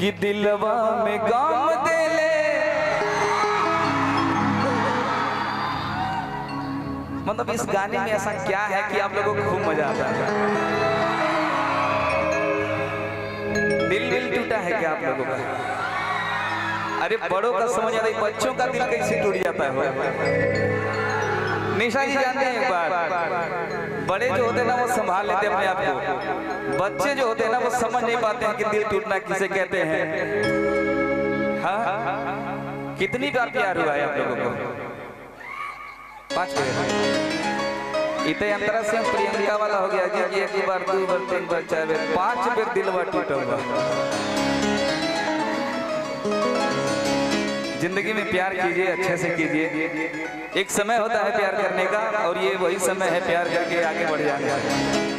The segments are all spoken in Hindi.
कि दिलवा में गम देले। मतलब इस गाने में ऐसा क्या है कि आप लोगों को खूब मजा आता है? दिल टूटा है क्या आप लोगों का? अरे बड़ों का समझ आ रही, बच्चों का दिल कैसे टूट जाता है? निशा जी जानते हैं एक बात, बड़े जो होते हैं ना वो संभाल लेते हैं अपने आप को, बच्चे जो होते हैं ना वो समझ नहीं पाते हैं कि दिल टूटना किसे कहते हैं। हाँ, कितनी बार प्यार हुआ है आप लोगों को? 5 बार। इतने अंतरा से प्रियंका वाला हो गया जी, 1 बार 2 बार 3 बार 4 बार 5 बार दिलवा टूटा हुआ। जिंदगी में प्यार कीजिए, अच्छे से कीजिए। एक समय होता है प्यार करने का और ये वही समय है प्यार करके आगे बढ़ जाने का।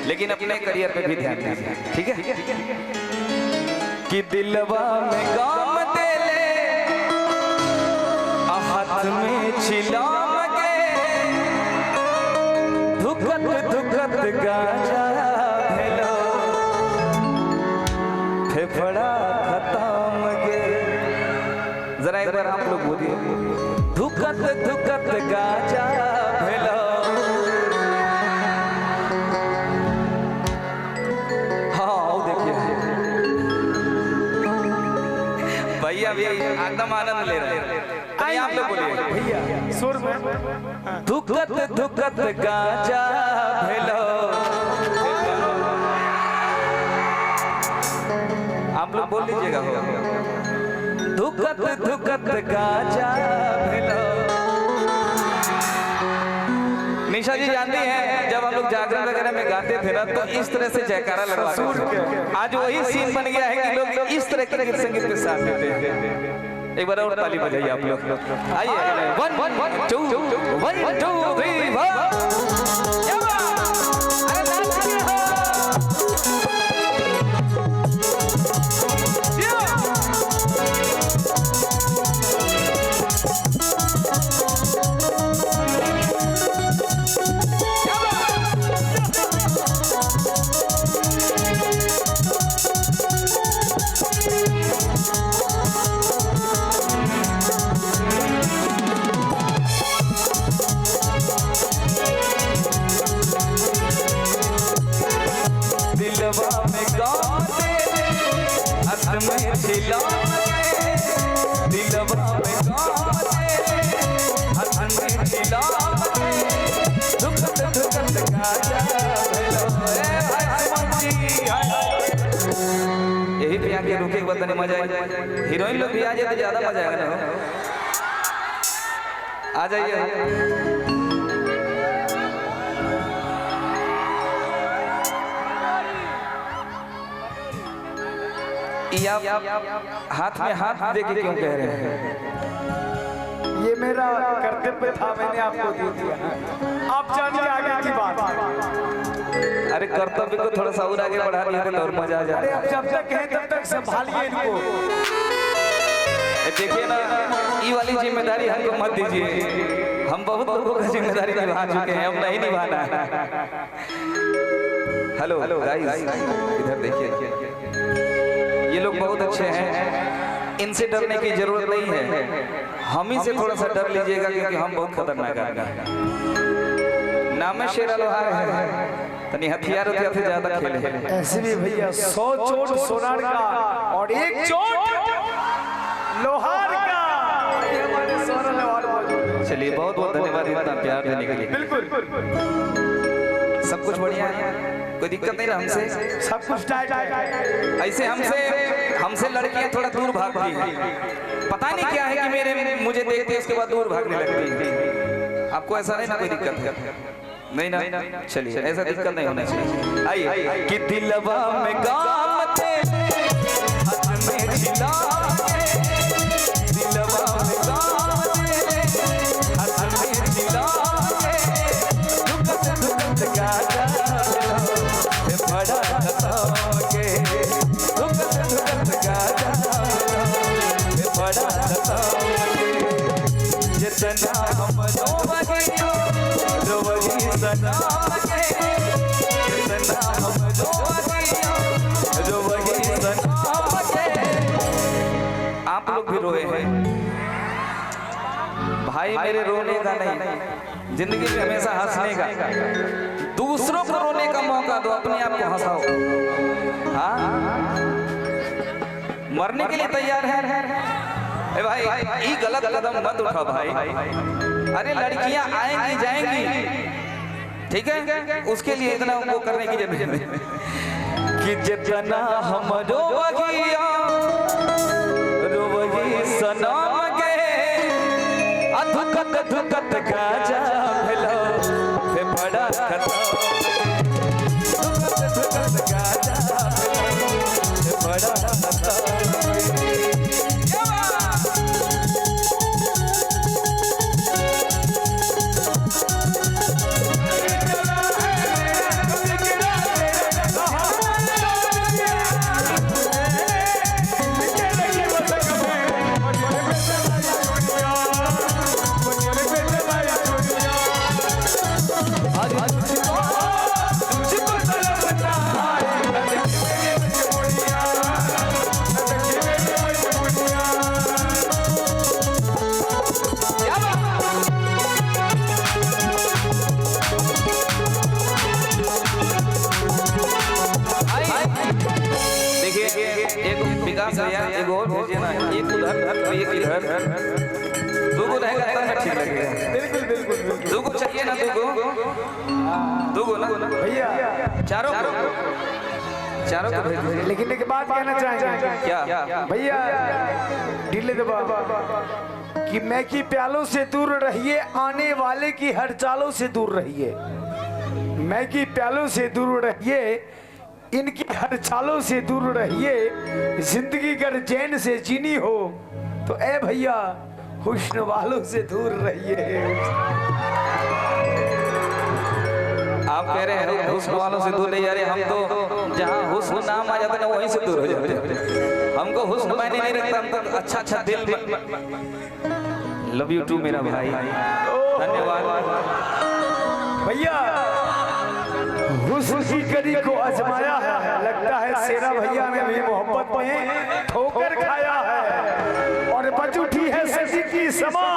लेकिन अपने करियर पे भी ध्यान दीजिए, ठीक है? कि दिलवा में गम देले, हाथ में छिलाम के, धुकत धुकत गाजा भेलो, फेफड़ा खत्म के। जरा एक बार आप लोग बोलिए, धुकत धुकत गाजा भेलो। हाँ देखिए भैया भी एकदम आनंद ले रहे हैं। आप लोग बोलिए भैया सुर में, धुकत धुकत गाजा भेलो। आप लोग बोल लीजिएगा, धुकत धुकत गाजा भेलो। निशा जी जानती हैं जब हम लोग जागरण वगैरह में गाते थे ना तो इस तरह से जयकारा लगवाते थे। आज वही सीन बन गया है कि लोग इस तरह के गीत संगीत के साथ देते हैं। एक बार और ताली बजाइए आप लोग। आइए 1 2 1 2 3 यही पे आके रुके के बताने मजा आए। हीरोइन लोग भी आ जाए तो ज्यादा मजा आएगा ना। आ जाइए। हाथ में हाथ दे के क्यों कह रहे हैं? ये मेरा कर्तव्य था, मैंने आपको दे दिया। आप जानिए आगे की बात। अरे कर्तव्य को थोड़ा सा और आगे बढ़ा दिया तो और मजा आ जाए। अरे जब तक कहें तब तक संभालिए इनको। देखिए ना, ये वाली जिम्मेदारी हमको मत दीजिए। हम बहुत लोगों की जिम्मेदारी निभा चुके हैं, अब नहीं निभाना है। हेलो गाइस, इधर देखिए, ये लोग बहुत अच्छे हैं, इनसे डरने की जरूरत नहीं है। हम ही से थोड़ा सा डर लीजिएगा क्योंकि हम बहुत खतरनाक हैं। नाम है शेरा लोहार है, तनी हथियार से ज्यादा खेले। ऐसे भी भैया 100 चोट सोनार का और 1 चोट लोहार का। हमारे सोना लोहार मौजूद। चलिए बहुत बहुत धन्यवाद इतना प्यार देने के लिए। बिल्कुल सब कुछ बढ़िया है, कोई दिक्कत नहीं ना हमसे? सब कुछ टाइट है। ऐसे हमसे लड़कियां थोड़ा दूर भागती हैं, पता नहीं क्या है कि मुझे देखते उसके बाद दूर भागने लगती हैं। आपको ऐसा नहीं ना कोई दिक्कत है? नहीं ना, चलिए ऐसा दिक्कत नहीं होना चाहिए। आइए कि दिलवा में गम देले, हाथ में छिलाम के, दिलवा में गम देले, हाथ में छिलाम के, धुकत धुकत गाजा फेफड़ा खत्म के, धुकत धुकत गाजा फेफड़ा खत्म के। जितना हम रोवही सनम के, जितना हम रोवही लोग भी रोए हैं भाई, मेरे रोने का नहीं, जिंदगी में हमेशा हंसने का। दूसरों को रोने का मौका दो, अपने आप को हंसाओ। हाँ, मरने के लिए तैयार है भाई, ये गलत कदम मत उठाओ भाई। अरे लड़कियां आएंगी जाएंगी, ठीक है, उसके लिए इतना वो करने की जरूरत नहीं कि जितना हम रोवगिया रोवगी सनम के अधुकत धुकत गाजा भेलो फे बड़ा खतरा धुकत गाजा भेलो फे बड़ा खतरा। विकास भैया एक और भेजिए ना, एक उधर एक इधर, दो को रहेगा तब ना ठीक लगेगा। बिल्कुल बिल्कुल बिल्कुल, दो को चाहिए ना, दो को ना भैया, चारों को भेज दीजिए। लेकिन एक बात कहना चाहेंगे क्या भैया, ढीले दबा कि मैं की प्यालों से दूर रहिए, आने वाले की हर चालों से दूर रहिए। मैं की प्यालों से दूर रहिए, इनकी हर चालों से दूर रहिए। जिंदगी कर चैन से जीनी हो तो ए भैया हुस्न वालों से दूर रहिए। आप कह रहे हैं हुस्न वालों से दूर नहीं, अरे हम तो जहाँ हुस्न नाम आ जाता है वहीं से दूर हो जाते हैं। हमको हुस्न मायने नहीं रखता, हमको अच्छा अच्छा दिल। लव यू टू मेरा भाई, धन्यवाद भैया। हुस्न की कड़ी को आजमाया है, लगता है शेरा भैया ने भी मोहब्बत में ठोकर खाया है और बच उठी है सजी की समा।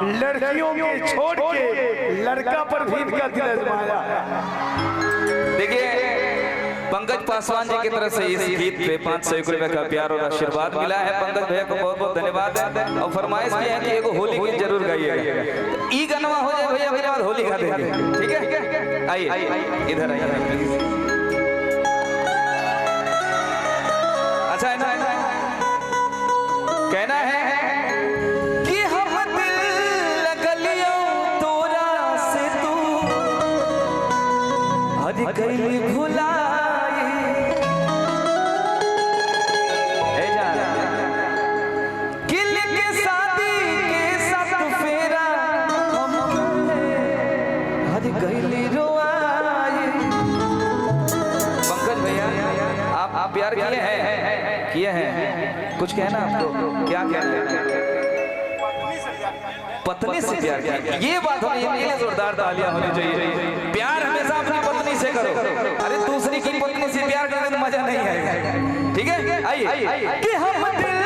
लड़कियों के छोड़ के लड़का पर भी इनका दिल आजमाया है। देखिए पंकज पासवान जी की तरफ से इस गीत पे 500 रुपए का प्यार और आशीर्वाद मिला है। पंकज भैया को बहुत बहुत धन्यवाद है और फरमाइश की है कि एगो होली गीत जरूर गाइएगा। ई गाना हो जाए भैया, मेरे बाद होली गा देंगे, ठीक है? आइए इधर आइए। अच्छा है ना, कहना है कि हम दिल लगलियो तोरा से तू हद कई भुला प्यार किए हैं कुछ कहना आपको, क्या कहना है? पत्नी से प्यार किया, ये बात होनी चाहिए, जोरदार तालियां होनी चाहिए। प्यार हमेशा अपनी पत्नी से करो, अरे दूसरी की पत्नी से प्यार करने तो मजा नहीं आएगा, ठीक है? आइए कि हम दिल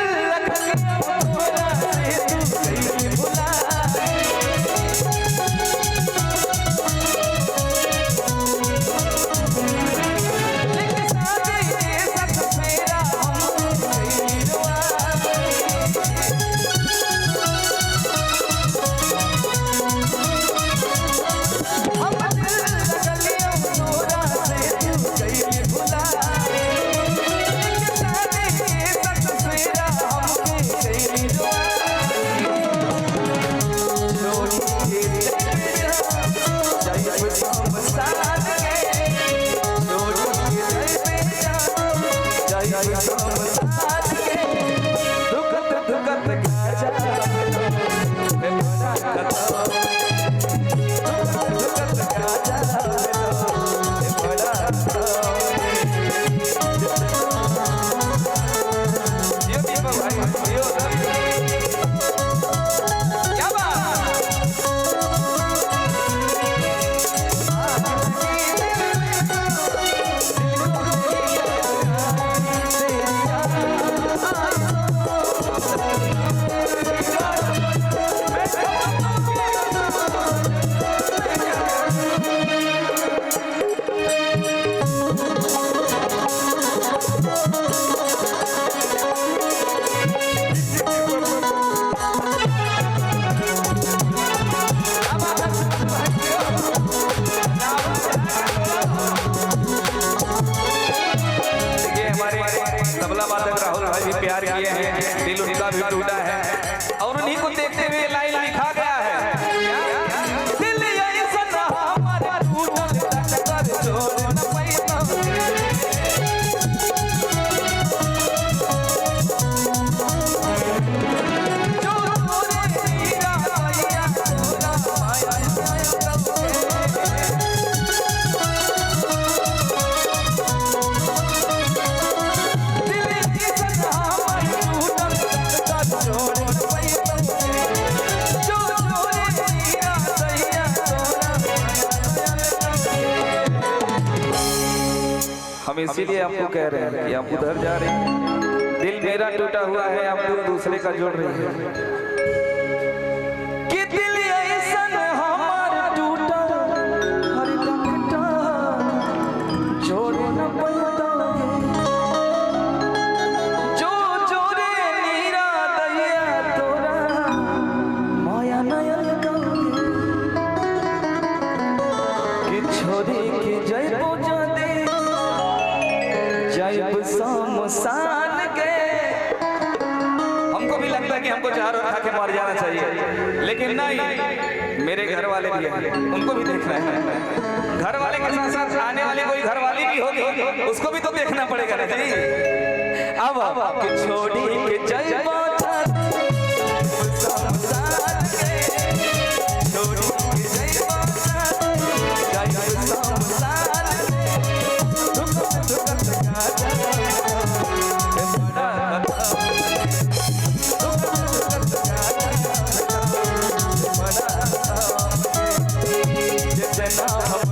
तबला वादक राहुल भाई भी प्यार किए हैं, दिल उनका भी टूटा है और उन्हीं को देखते हुए लाइन लिखा गया है, दिल ऐसा हमारा टूटा कर छोड़ न पाता, जो तोरे हीरा भैया तोरा माया हम इसीलिए आपको कह रहे हैं कि आप उधर जा रहे हैं, दिल मेरा टूटा हुआ है, आप दूसरे का जोड़ रही है कि दिल ऐसा हमारा टूटा हर टूटा जोड़ न पाता, जो जोड़े नीरा दैया तोरा माया नयल कि छोरी के जय पूजा दे जब शमशान के। हमको भी लगता है कि हमको चारों खा के मर जाना चाहिए, लेकिन नहीं, मेरे घर वाले भी हैं, उनको भी देखना है। घर वाले के साथ साथ आने वाली कोई घर वाली भी होगी, उसको भी तो देखना पड़ेगा ना जी। अब छोड़ी के जय माता शमशान के, छोड़ी के जय माता जय शमशान जितना हम